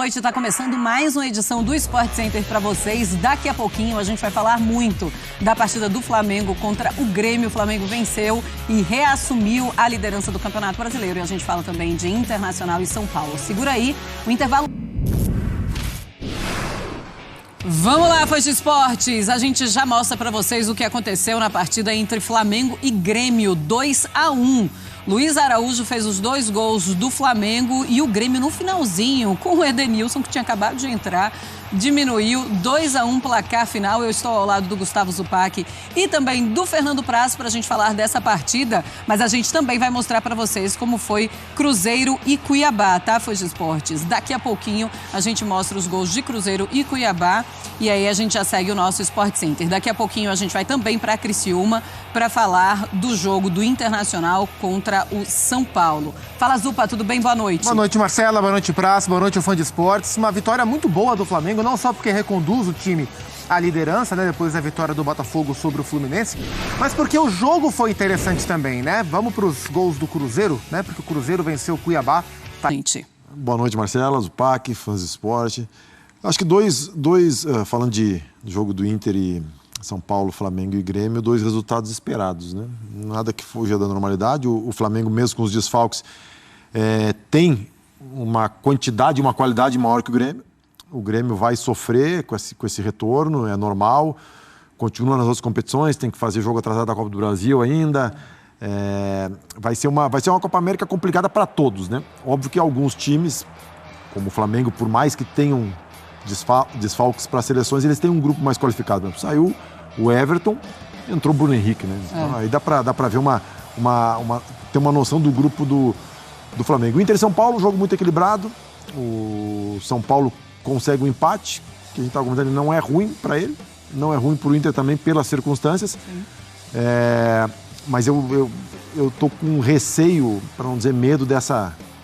noite, está começando mais uma edição do Sport Center para vocês. Daqui a pouquinho a gente vai falar muito da partida do Flamengo contra o Grêmio. O Flamengo venceu e reassumiu a liderança do Campeonato Brasileiro. E a gente fala também de Internacional e São Paulo. Segura aí, o intervalo... Vamos lá, fãs de esportes. A gente já mostra para vocês o que aconteceu na partida entre Flamengo e Grêmio, 2-1. Luiz Araújo fez os 2 gols do Flamengo e o Grêmio no finalzinho, com o Edenilson, que tinha acabado de entrar, diminuiu 2-1 placar final. Eu estou ao lado do Gustavo Zupac e também do Fernando Praz para a gente falar dessa partida, mas a gente também vai mostrar para vocês como foi Cruzeiro e Cuiabá, tá, fãs de esportes? Daqui a pouquinho a gente mostra os gols de Cruzeiro e Cuiabá e aí a gente já segue o nosso Sport Center. Daqui a pouquinho a gente vai também para Criciúma para falar do jogo do Internacional contra o São Paulo. Fala, Zupa, tudo bem? Boa noite. Boa noite, Marcela. Boa noite, Praz. Boa noite, fã de esportes. Uma vitória muito boa do Flamengo, não só porque reconduz o time à liderança, né, depois da vitória do Botafogo sobre o Fluminense, mas porque o jogo foi interessante também, né? Vamos para os gols do Cruzeiro, né? Porque o Cruzeiro venceu o Cuiabá. Boa noite, Marcela, Zupac, fãs de esporte. Acho que falando de jogo do Inter e São Paulo, Flamengo e Grêmio, 2 resultados esperados, né? Nada que fuja da normalidade. O Flamengo, mesmo com os desfalques, tem uma quantidade e uma qualidade maior que o Grêmio. O Grêmio vai sofrer com esse retorno, é normal. Continua nas outras competições, tem que fazer jogo atrasado da Copa do Brasil ainda. Vai ser uma Copa América complicada para todos, né? Óbvio que alguns times, como o Flamengo, por mais que tenham desfalques para seleções, eles têm um grupo mais qualificado. Saiu o Everton, entrou o Bruno Henrique, né? Então, aí dá para ver ter uma noção do grupo do Flamengo. O Inter e São Paulo, jogo muito equilibrado. O São Paulo consegue um empate, que a gente estava comentando, não é ruim para ele, não é ruim para o Inter também pelas circunstâncias. Mas eu tô com receio, para não dizer medo,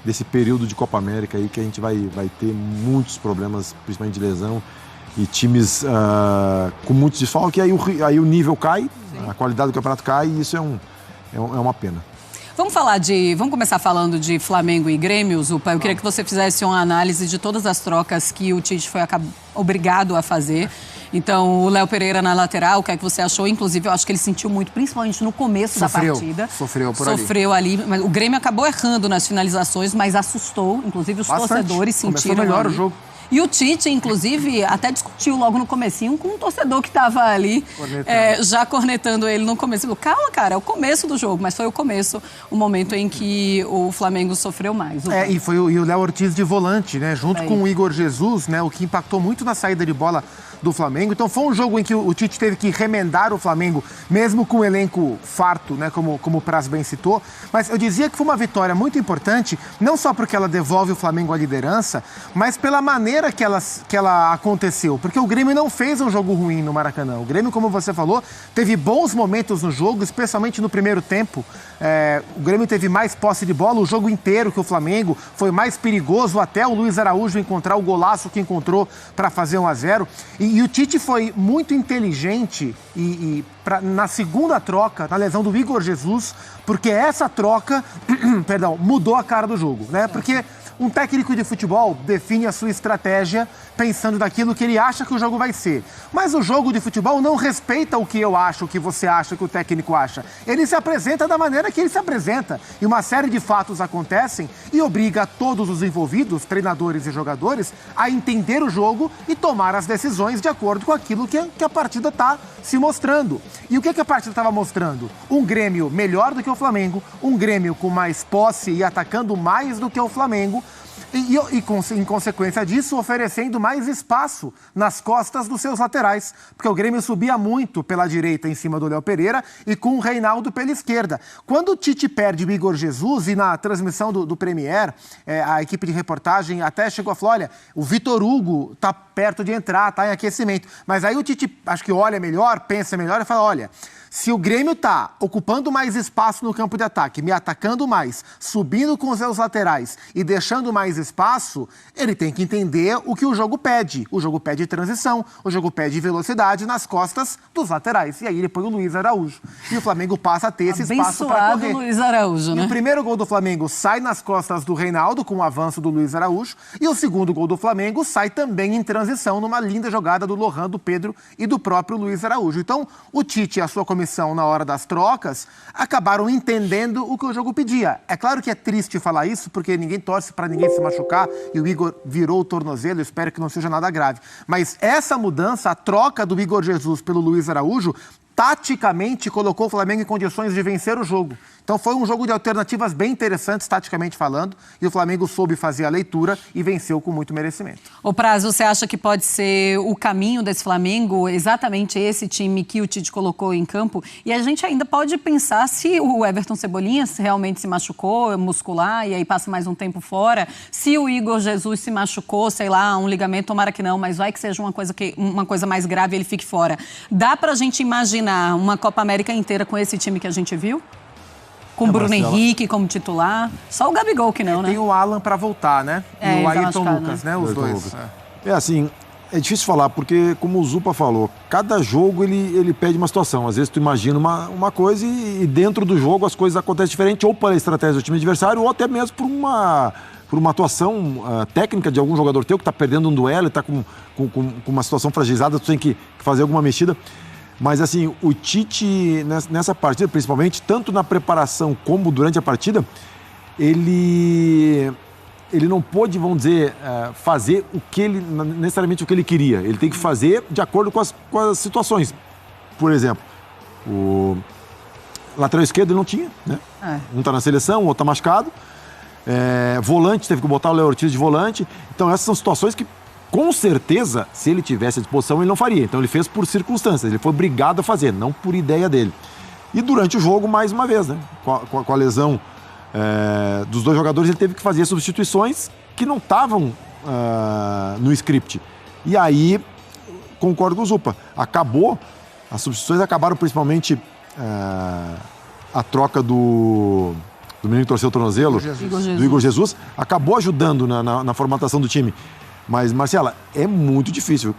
desse período de Copa América aí, que a gente vai ter muitos problemas, principalmente de lesão, e times com muitos desfalques, aí o nível cai, a qualidade do campeonato cai, e isso é uma pena. Vamos começar falando de Flamengo e Grêmio, Zupa. Eu queria que você fizesse uma análise de todas as trocas que o Tite foi obrigado a fazer. Então, o Léo Pereira na lateral, o que é que você achou? Inclusive, eu acho que ele sentiu muito, principalmente no começo da partida. Sofreu ali. Mas o Grêmio acabou errando nas finalizações, mas assustou. Inclusive, os torcedores sentiram. Começou melhor ali. O jogo. E o Tite, inclusive, até discutiu logo no comecinho com um torcedor que estava ali, já cornetando ele no começo. Ele falou, calma, cara, é o começo do jogo. Mas foi o momento em que o Flamengo sofreu mais. E o Léo Ortiz de volante, né? Junto com o Igor Jesus, né? O que impactou muito na saída de bola do Flamengo. Então foi um jogo em que o Tite teve que remendar o Flamengo, mesmo com o elenco farto, né, como o Praz bem citou. Mas eu dizia que foi uma vitória muito importante, não só porque ela devolve o Flamengo à liderança, mas pela maneira que ela aconteceu. Porque o Grêmio não fez um jogo ruim no Maracanã. O Grêmio, como você falou, teve bons momentos no jogo, especialmente no primeiro tempo. O Grêmio teve mais posse de bola o jogo inteiro que o Flamengo, foi mais perigoso até o Luiz Araújo encontrar o golaço que encontrou para fazer 1-0. E o Tite foi muito inteligente na segunda troca, na lesão do Igor Jesus, porque essa troca, mudou a cara do jogo, né? Porque um técnico de futebol define a sua estratégia pensando naquilo que ele acha que o jogo vai ser. Mas o jogo de futebol não respeita o que eu acho, o que você acha, o que o técnico acha. Ele se apresenta da maneira que ele se apresenta. E uma série de fatos acontecem e obriga todos os envolvidos, treinadores e jogadores, a entender o jogo e tomar as decisões de acordo com aquilo que a partida está se mostrando. E o que a partida estava mostrando? Um Grêmio melhor do que o Flamengo, um Grêmio com mais posse e atacando mais do que o Flamengo, em consequência disso, oferecendo mais espaço nas costas dos seus laterais, porque o Grêmio subia muito pela direita em cima do Léo Pereira e com o Reinaldo pela esquerda. Quando o Tite perde o Igor Jesus, e na transmissão do Premier, a equipe de reportagem até chegou a falar, olha, o Vitor Hugo está perto de entrar, está em aquecimento. Mas aí o Tite, acho que olha melhor, pensa melhor e fala, olha, se o Grêmio está ocupando mais espaço no campo de ataque, me atacando mais, subindo com os seus laterais e deixando mais espaço, ele tem que entender o que o jogo pede. O jogo pede transição, o jogo pede velocidade nas costas dos laterais. E aí ele põe o Luiz Araújo. E o Flamengo passa a ter esse espaço para correr. Luiz Araújo, né? E o primeiro gol do Flamengo sai nas costas do Reinaldo, com o avanço do Luiz Araújo. E o segundo gol do Flamengo sai também em transição, numa linda jogada do Lohan, do Pedro e do próprio Luiz Araújo. Então, o Tite e a sua comissão, na hora das trocas, acabaram entendendo o que o jogo pedia. É claro que é triste falar isso, porque ninguém torce para ninguém se machucar e o Igor virou o tornozelo, eu espero que não seja nada grave. Mas essa mudança, a troca do Igor Jesus pelo Luiz Araújo, taticamente colocou o Flamengo em condições de vencer o jogo. Então foi um jogo de alternativas bem interessantes, taticamente falando, e o Flamengo soube fazer a leitura e venceu com muito merecimento. Ô Praz, você acha que pode ser o caminho desse Flamengo, exatamente esse time que o Tite colocou em campo? E a gente ainda pode pensar se o Everton Cebolinha realmente se machucou, muscular, e aí passa mais um tempo fora, se o Igor Jesus se machucou, sei lá, um ligamento, tomara que não, mas vai que seja uma coisa mais grave e ele fique fora. Dá pra gente imaginar uma Copa América inteira com esse time que a gente viu? Com Bruno Henrique como titular. Só o Gabigol que não, né? Tem o Alan para voltar, né? E o Ayrton Lucas, né? Os dois. É assim, é difícil falar, porque como o Zupa falou, cada jogo ele pede uma situação. Às vezes tu imagina uma coisa e dentro do jogo as coisas acontecem diferente, ou pela estratégia do time adversário, ou até mesmo por uma atuação técnica de algum jogador teu que está perdendo um duelo e está com uma situação fragilizada, tu tem que fazer alguma mexida. Mas, assim, o Tite, nessa partida, principalmente, tanto na preparação como durante a partida, ele não pôde, vamos dizer, fazer necessariamente o que ele queria. Ele tem que fazer de acordo com as situações. Por exemplo, o lateral esquerdo ele não tinha, né? Um está na seleção, o outro está machucado. Volante, teve que botar o Léo Ortiz de volante. Então, essas são situações que, com certeza, se ele tivesse à disposição, ele não faria. Então ele fez por circunstâncias, ele foi obrigado a fazer, não por ideia dele. E durante o jogo, mais uma vez, né? Com a lesão dos dois jogadores, ele teve que fazer substituições que não estavam no script. E aí, concordo com o Zupa, as substituições acabaram principalmente a troca do menino que torceu o tornozelo, do Igor Jesus, acabou ajudando na formatação do time. Mas, Marcela, é muito difícil.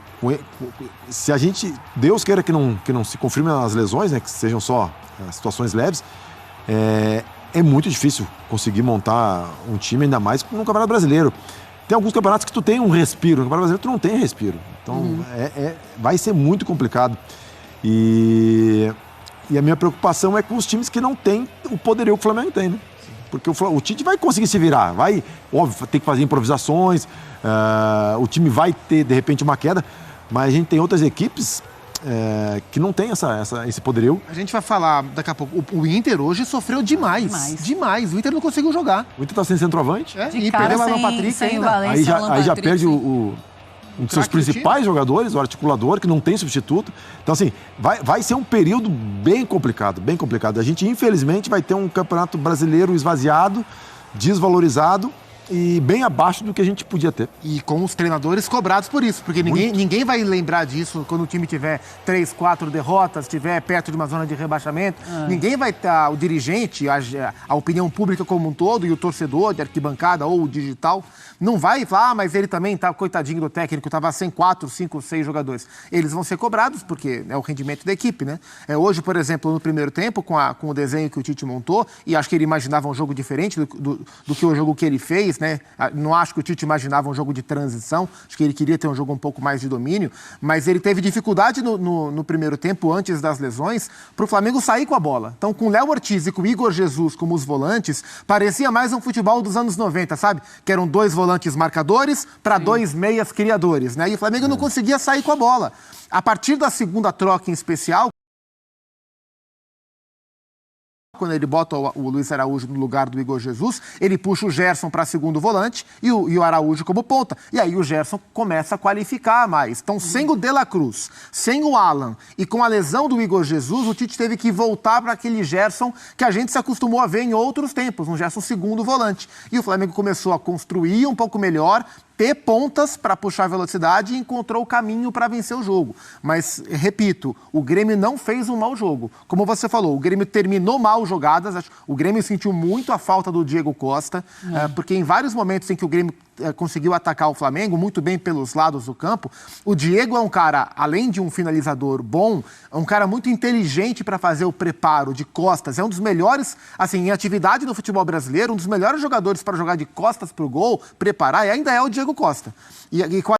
Se a gente, Deus queira que não se confirmem as lesões, né, que sejam só situações leves, é muito difícil conseguir montar um time, ainda mais no Campeonato Brasileiro. Tem alguns campeonatos que tu tem um respiro, no Campeonato Brasileiro tu não tem respiro. Então, vai ser muito complicado. E a minha preocupação é com os times que não têm o poderio que o Flamengo tem, né? Porque o Tite vai conseguir se virar, vai, óbvio, ter que fazer improvisações, o time vai ter, de repente, uma queda, mas a gente tem outras equipes que não tem esse poderio. A gente vai falar daqui a pouco. O Inter hoje sofreu demais. Demais. O Inter não conseguiu jogar. O Inter tá sem centroavante. E perdeu o Alan Patrick ainda. Aí já perde um dos seus principais jogadores, o articulador, que não tem substituto. Então, assim, vai ser um período bem complicado, bem complicado. A gente, infelizmente, vai ter um campeonato brasileiro esvaziado, desvalorizado e bem abaixo do que a gente podia ter. E com os treinadores cobrados por isso, porque ninguém vai lembrar disso quando o time tiver 3, 4 derrotas, estiver perto de uma zona de rebaixamento. Ninguém vai estar, o dirigente, a opinião pública como um todo e o torcedor de arquibancada ou o digital, não vai falar, mas ele também tá, coitadinho do técnico, estava sem 4, 5, 6 jogadores. Eles vão ser cobrados, porque é o rendimento da equipe, né? Hoje, por exemplo, no primeiro tempo, com o desenho que o Tite montou, e acho que ele imaginava um jogo diferente do que o jogo que ele fez, né? Não acho que o Tite imaginava um jogo de transição, acho que ele queria ter um jogo um pouco mais de domínio, mas ele teve dificuldade no primeiro tempo, antes das lesões, para o Flamengo sair com a bola. Então, com o Léo Ortiz e com o Igor Jesus como os volantes, parecia mais um futebol dos anos 90, sabe? Que eram 2 volantes marcadores para 2 meias criadores, né? E o Flamengo não conseguia sair com a bola. A partir da segunda troca em especial, quando ele bota o Luiz Araújo no lugar do Igor Jesus, ele puxa o Gerson para segundo volante e o Araújo como ponta. E aí o Gerson começa a qualificar mais. Então, sem o De La Cruz, sem o Alan e com a lesão do Igor Jesus, o Tite teve que voltar para aquele Gerson que a gente se acostumou a ver em outros tempos, um Gerson segundo volante. E o Flamengo começou a construir um pouco melhor, ter pontas para puxar velocidade e encontrou o caminho para vencer o jogo. Mas, repito, o Grêmio não fez um mau jogo. Como você falou, o Grêmio terminou mal jogadas. O Grêmio sentiu muito a falta do Diego Costa, porque em vários momentos em que o Grêmio conseguiu atacar o Flamengo muito bem pelos lados do campo. O Diego é um cara, além de um finalizador bom, é um cara muito inteligente para fazer o preparo de costas. É um dos melhores, assim, em atividade no futebol brasileiro, um dos melhores jogadores para jogar de costas para o gol, preparar, e ainda é o Diego Costa. E com a